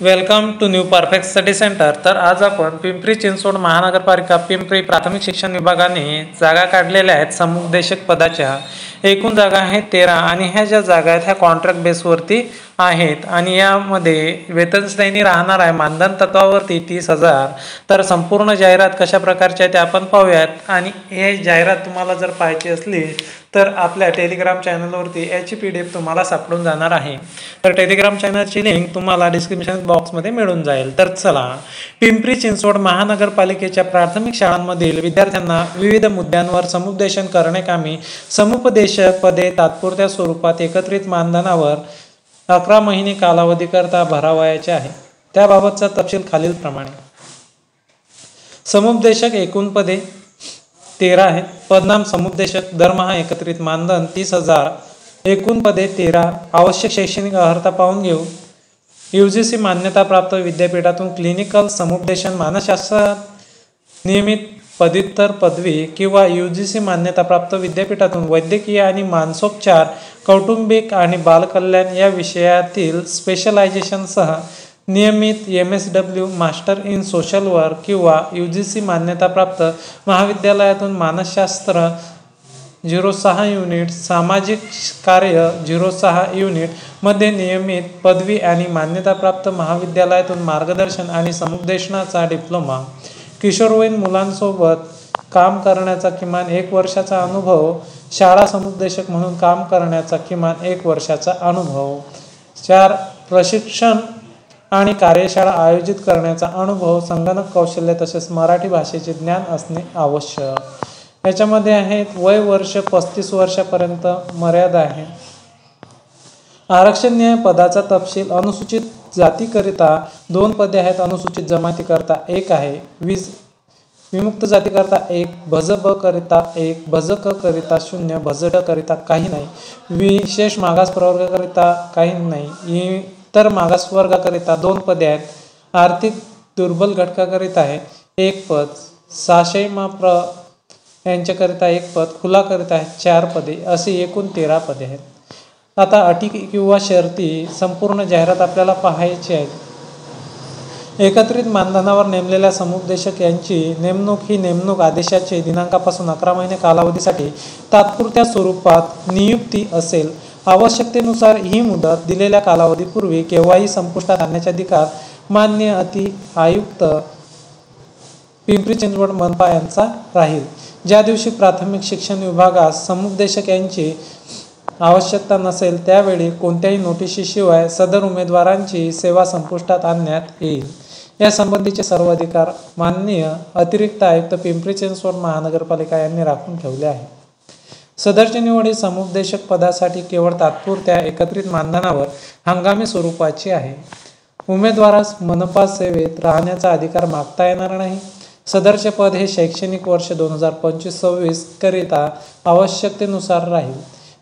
Welcome to new perfect study centre. तर आज आपण पिंपरी चिंचवड महानगरपालिका पिंपरी प्राथमिक शिक्षण विभागाने जागा काढलेल्या आहेत। समुपदेशक पदाच्या एकूण जागा आहेत 13 आणि ह्या ज्या जागा आहेत ह्या कॉन्ट्रॅक्ट बेसवरती आहेत आणि यामध्ये वेतन श्रेणी राहणार आहे मानधन तत्वावरती 30,000। तर संपूर्ण जाहिरात कशा प्रकारची आहे ते आपण पाहूयात आणि हे जाहिरात तुम्हाला जर पाहायची असली तर आपल्या टेलिग्राम चॅनलवरती याची PDF तुम्हाला सापडून जाणार आहे। तर टेलिग्राम चॅनलची लिंक तुम्हाला डिस्क्रिप्शन बॉक्समध्ये मिळून जाईल। तर चला, पिंपरी चिंचवड महानगरपालिकेच्या प्राथमिक शाळांमधील विद्यार्थ्यांना विविध मुद्द्यांवर समुपदेशन करण्याकामी समुपदेशक पदे तात्पुरत्या स्वरूपात एकत्रित मानधनावर 11 महिने कालावधीकरता भरावयाचे आहे। त्याबाबतचा तपशील खालीलप्रमाणे। समुपदेशक एकूण पदे 13 आहेत। पदनाम समुपदेशक, दरमहा एकत्रित मानधन 30,000, एकूण पदे 13। आवश्यक शैक्षणिक अर्हता पाहून घेऊ। UGC मान्यताप्राप्त विद्यापीठातून क्लिनिकल समुपदेशन मानसशास्त्रात नियमित पदव्युत्तर पदवी किंवा UGC मान्यताप्राप्त विद्यापीठातून वैद्यकीय आणि मानसोपचार, कौटुंबिक आणि बालकल्याण या विषयातील स्पेशलायझेशनसह नियमित MSW master in social work किंवा UGC मान्यताप्राप्त महाविद्यालयातून मानसशास्त्र 06 युनिट, सामाजिक कार्य 06 युनिट मध्ये नियमित पदवी आणि मान्यताप्राप्त महाविद्यालयातून मार्गदर्शन आणि समुपदेशनाचा डिप्लोमा। किशोरवयीन मुलांसोबत काम करण्याचा किमान 1 वर्षाचा अनुभव। शाळा समुपदेशक म्हणून काम करण्याचा किमान 1 वर्षाचा अनुभव। 4 प्रशिक्षण आणि कार्यशाळा आयोजित करण्याचा अनुभव। संगणक कौशल्य तसेच मराठी भाषेचे ज्ञान असणे आवश्यक। याच्यामध्ये आहेत वय वर्ष 35 वर्षापर्यंत मर्यादा आहे। आरक्षणीय पदाचा तपशील। अनुसूचित जातीकरिता 2 पदे आहेत। अनुसूचित जमातीकरिता 1 आहे। विमुक्त जातीकरिता 1, भज ब करिता 1, भज क करिता 0, भज ड करिता काही नाही, विशेष मागास प्रवर्गाकरिता काही नाही, इतर मागास वर्गाकरिता 2 पदे आहेत। आर्थिक दुर्बल घटकाकरिता आहे 1 पद। साशय यांच्याकरिता 1 पद। खुलाकरिता आहे 4 पदे। अशी एकूण 13 पदे आहेत। आता अटी किंवा शर्ती संपूर्ण जाहिरात आपल्याला पाहायची आहे। एकत्रित मानधनावर नेमलेल्या समुपदेशक यांची नेमणूक ही नेमणूक आदेशाचे दिनांकापासून 11 महिने कालावधीसाठी तात्पुरत्या स्वरूपात नियुक्ती असेल। आवश्यकतेनुसार ही मुदत दिलेल्या कालावधीपूर्वी केव्हाही संपुष्टात आणण्याचे अधिकार माननीय अति आयुक्त पिंपरी चिंचवड मनपा यांचा राहील। ज्या दिवशी प्राथमिक शिक्षण विभागास समुपदेशक यांची आवश्यकता नसेल त्यावेळी कोणत्याही नोटिशीशिवाय सदर उमेदवारांची सेवा संपुष्टात आणण्यात येईल। या संबंधीचे सर्व अधिकार माननीय अतिरिक्त आयुक्त पिंपरी चिंचवड महानगरपालिका यांनी राखून ठेवले आहे। सदरची निवड ही समुपदेशक पदासाठी केवळ तात्पुरत्या एकत्रित मानधनावर हंगामी स्वरूपाची आहे। उमेदवारास मनपा सेवेत राहण्याचा अधिकार मागता येणार नाही। सदरचे पद हे शैक्षणिक वर्ष 2025-26 करिता आवश्यकतेनुसार राहील।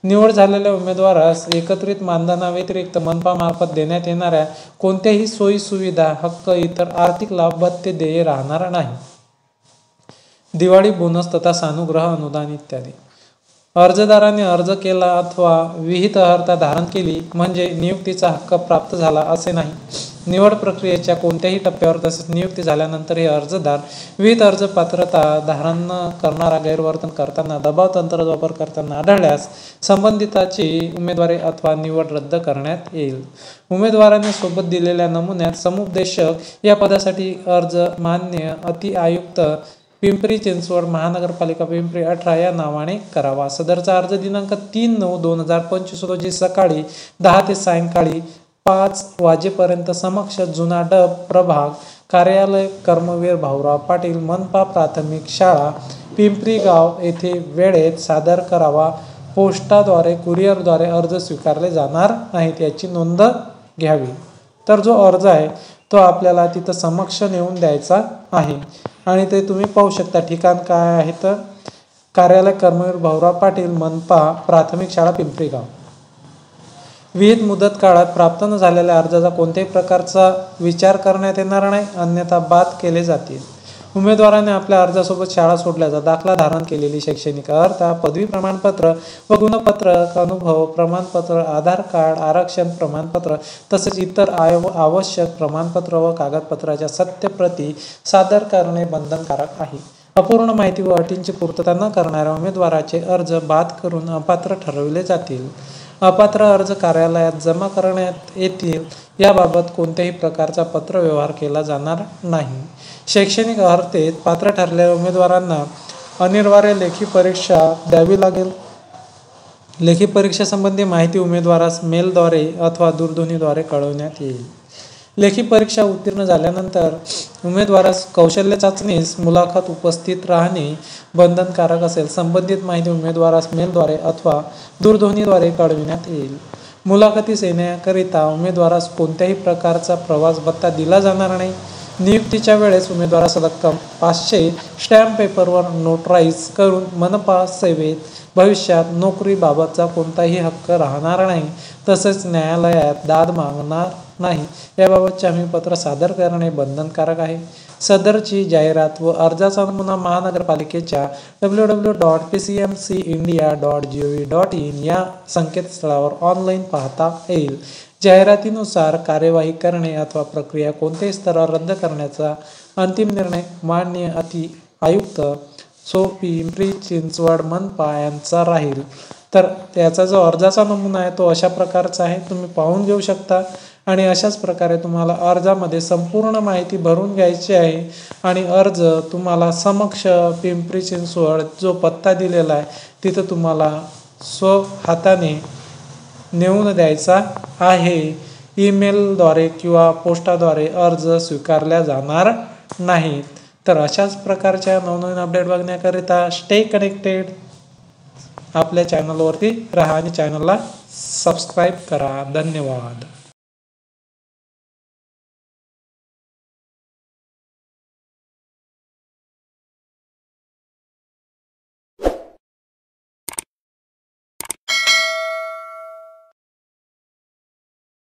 निवड झालेल्या उमेदवारास एकत्रित मानधनाव्यतिरिक्त मनपामार्फत देण्यात येणाऱ्या कोणत्याही सोयी सुविधा, हक्क, इतर आर्थिक लाभ, भत्ते, देय राहणार नाही। दिवाळी बोनस तथा सानुग्रह अनुदान इत्यादी। अर्जदाराने अर्ज केला अथवा विहित अर्हता धारण केली म्हणजे नियुक्तीचा हक्क प्राप्त झाला असे नाही। निवड प्रक्रियेच्या कोणत्याही टप्प्यावर तसेच नियुक्ती झाल्यानंतर हे अर्जदार विहित अर्ज पात्रता धारण न करणारा गैरवर्तन करताना, दबाव तंत्राचा वापर करताना आढळल्यास संबंधिताची उमेदवारी अथवा निवड रद्द करण्यात येईल। उमेदवाराने सोबत दिलेल्या नमुन्यात समुपदेशक या पदासाठी अर्ज माननीय अति आयुक्त पिंपरी चिंचवड महानगरपालिका पिंपरी 18 या नावाने करावा। सदरचा अर्ज दिनांक 3/9/2025 रोजी सकाळी 10 ते सायंकाळी 5 वाजेपर्यंत समक्ष जुना डब प्रभाग कार्यालय कर्मवीर भाऊराव पाटील मनपा प्राथमिक शाळा पिंपरी गाव येथे वेळेत सादर करावा। पोस्टाद्वारे कुरिअरद्वारे अर्ज स्वीकारले जाणार नाहीत याची नोंद घ्यावी। तर जो अर्ज आहे तो आपल्याला तिथं समक्ष नेऊन द्यायचा आहे आणि ते तुम्ही पाहू शकता। ठिकाण काय आहे तर कार्यालय कर्मवीर भाऊराव पाटील मनपा प्राथमिक शाळा पिंपरी गाव। विहित मुदत काळात प्राप्त न झालेल्या अर्जाचा कोणत्याही प्रकारचा विचार करण्यात येणार नाही, अन्यथा बाद केले जातील। उमेदवाराने आपल्या अर्जासोबत शाळा सोडल्याचा दाखला धारण केलेली शैक्षणिक अर्हता, पदवी प्रमाणपत्र व गुणपत्रक, अनुभव प्रमाणपत्र, आधार कार्ड, आरक्षण प्रमाणपत्र तसेच इतर आवश्यक प्रमाणपत्र व कागदपत्राच्या सत्यप्रती सादर करणे बंधनकारक आहे. अपूर्ण माहिती व अटींची पूर्तता न करणाऱ्या उमेदवाराचे अर्ज बाद करून अपात्र ठरविले जातील. अपात्र अर्ज कार्यालयात जमा करण्यात येतील. याबाबत कोणत्याही प्रकारचा पत्रव्यवहार केला जाणार नाही. शैक्षणिक अर्हतेत पात्र ठरलेल्या उमेदवारांना अनिवार्य लेखी परीक्षा द्यावी लागेल. लेखी परीक्षेसंबंधी माहिती उमेदवारास मेलद्वारे अथवा दूरध्वनीद्वारे कळवण्यात येईल. लेखी परीक्षा उत्तीर्ण झाल्यानंतर उमेदवारास कौशल्य चाचणीस मुलाखत उपस्थित राहणे बंधनकारक असेल. संबंधित माहिती उमेदवारास मेलद्वारे अथवा दूरध्वनीद्वारे कळविण्यात येईल. मुलाखतीस येण्याकरिता उमेदवारास कोणत्याही प्रकारचा प्रवास भत्ता दिला जाणार नाही. नियुक्तीच्या वेळेस उमेदवारास रक्कम 500 स्टॅम्प पेपरवर नोटराईज करून मनपा सेवेत भविष्यात नोकरीबाबतचा कोणताही हक्क राहणार नाही. तसेच न्यायालयात दाद मागणार नाही. याबाबतचे हमीपत्र सादर करणे बंधनकारक आहे. सदरची जाहिरात व अर्जाचा नमुना महानगरपालिकेच्या www.pcmcindia.gov.in या संकेतस्थळावर ऑनलाईन पाहता येईल. जाहिरातीनुसार कार्यवाही करणे अथवा प्रक्रिया कोणत्याही स्तरावर रद्द करण्याचा अंतिम निर्णय माननीय आयुक्त सो पिंपरी चिंचवड मनपा यांचा राहील. तर त्याचा जो अर्जाचा नमुना आहे तो अशा प्रकारचा आहे, तुम्ही पाहून घेऊ शकता. आणि अशाच प्रकारे तुम्हाला अर्जामध्ये संपूर्ण माहिती भरून घ्यायची आहे. आणि अर्ज तुम्हाला समक्ष पिंपरी चिंचवड जो पत्ता दिलेला आहे तिथं तुम्हाला हाताने नेऊन द्यायचा आहे. ईमेलद्वारे किंवा पोस्टाद्वारे अर्ज स्वीकारला जाणार नाहीत. तर अशाच प्रकारच्या नवनवीन अपडेट बघण्याकरिता स्टे कनेक्टेड. आपल्या चॅनलवरती राहा आणि चॅनलला सबस्क्राईब करा. धन्यवाद.